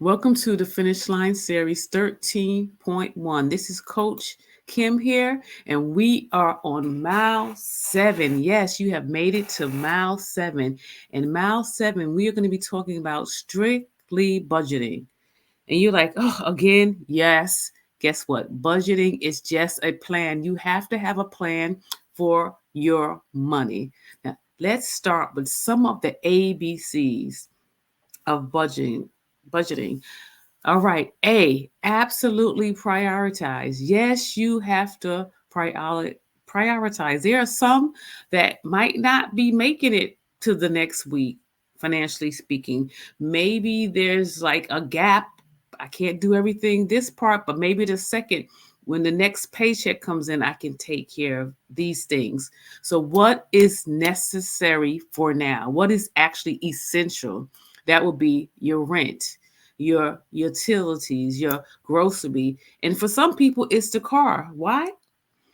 Welcome to the Finish Line Series 13.1. This is Coach Kim here, and we are on mile 7. Yes, you have made it to mile 7. And mile 7, we are going to be talking about strictly budgeting. And you're like, oh, again, yes. Guess what? Budgeting is just a plan. You have to have a plan for your money. Now, let's start with some of the ABCs of budgeting. All right. A, absolutely prioritize. Yes, you have to prioritize. There are some that might not be making it to the next week, financially speaking. Maybe there's like a gap. I can't do everything this part, but maybe the second, when the next paycheck comes in, I can take care of these things. So, what is necessary for now? What is actually essential? That would be your rent, your utilities, your grocery. And for some people, it's the car. Why?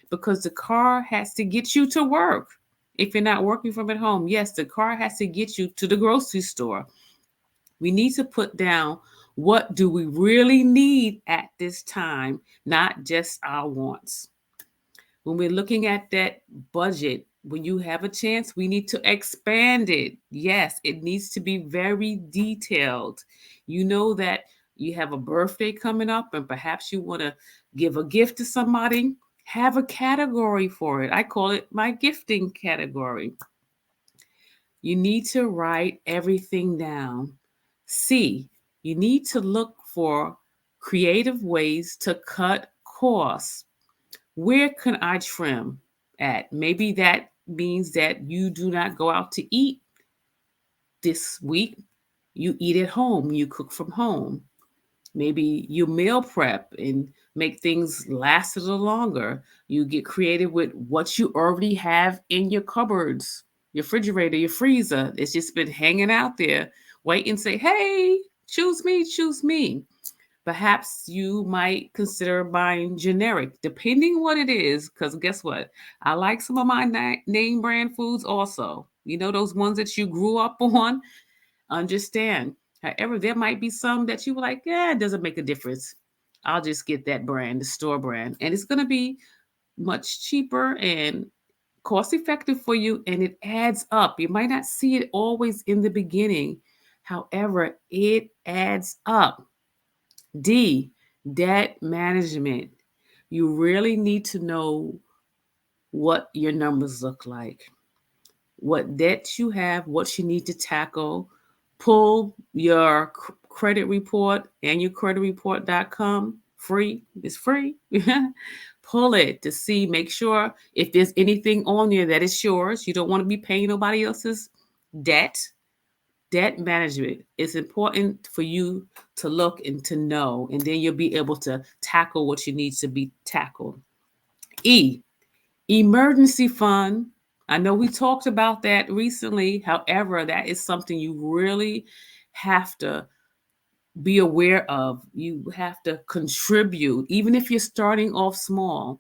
Because the car has to get you to work. If you're not working from at home, yes, the car has to get you to the grocery store. We need to put down what do we really need at this time, not just our wants. When we're looking at that budget, when you have a chance, we need to expand it. Yes, it needs to be very detailed. You know that you have a birthday coming up and perhaps you want to give a gift to somebody. Have a category for it. I call it my gifting category. You need to write everything down. C, you need to look for creative ways to cut costs. Where can I trim at? Maybe that means that you do not go out to eat this week. You eat at home, you cook from home. Maybe you meal prep and make things last a little longer. You get creative with what you already have in your cupboards, your refrigerator, your freezer. It's just been hanging out there. Wait and say, hey, choose me, choose me. Perhaps you might consider buying generic, depending what it is. Because guess what? I like some of my name brand foods also. You know, those ones that you grew up on, understand. However, there might be some that you were like, yeah, it doesn't make a difference. I'll just get that brand, the store brand. And it's going to be much cheaper and cost effective for you. And it adds up. You might not see it always in the beginning. However, it adds up. D, debt management. You really need to know what your numbers look like, what debts you have, what you need to tackle. Pull your credit report and your credit report.com free. It's free. Pull it to see, make sure if there's anything on there that is yours. You don't want to be paying nobody else's debt. Debt management is important for you to look and to know, and then you'll be able to tackle what you need to be tackled. E, emergency fund. I know we talked about that recently. However, that is something you really have to be aware of. You have to contribute, even if you're starting off small.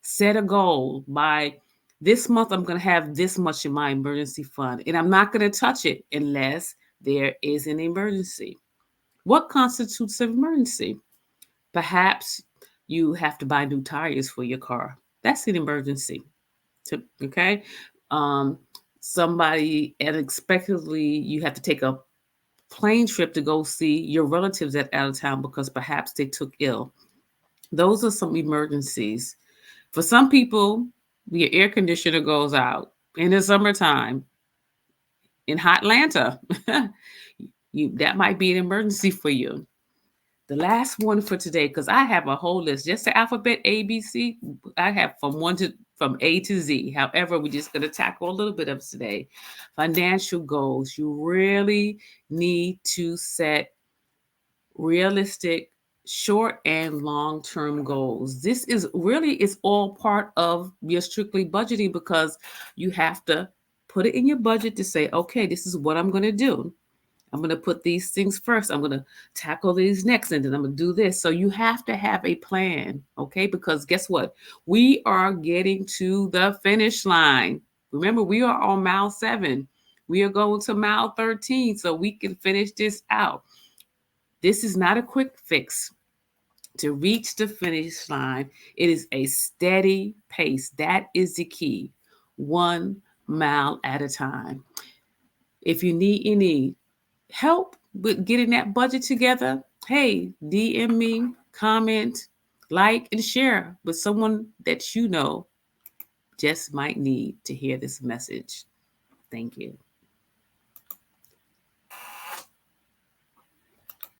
Set a goal by this month, I'm going to have this much in my emergency fund, and I'm not going to touch it unless there is an emergency. What constitutes an emergency? Perhaps you have to buy new tires for your car. That's an emergency. Okay. Um, Somebody unexpectedly, you have to take a plane trip to go see your relatives at out of town because perhaps they took ill. Those are some emergencies. For some people, your air conditioner goes out in the summertime in hot Atlanta. That might be an emergency for you. The last one for today, because I have a whole list, just the alphabet ABC. I have from A to Z. However, we're just going to tackle a little bit of today. Financial goals. You really need to set realistic short and long term goals. This is really it's all part of your strictly budgeting because you have to put it in your budget to say, okay, this is what I'm going to do. I'm going to put these things first. I'm going to tackle these next, and then I'm going to do this. So you have to have a plan, okay? Because guess what? We are getting to the finish line. Remember, we are on mile 7. We are going to mile 13 so we can finish this out. This is not a quick fix to reach the finish line. It is a steady pace. That is the key. 1 mile at a time. If you need any help with getting that budget together, hey, DM me, comment, like, and share with someone that you know just might need to hear this message. Thank you.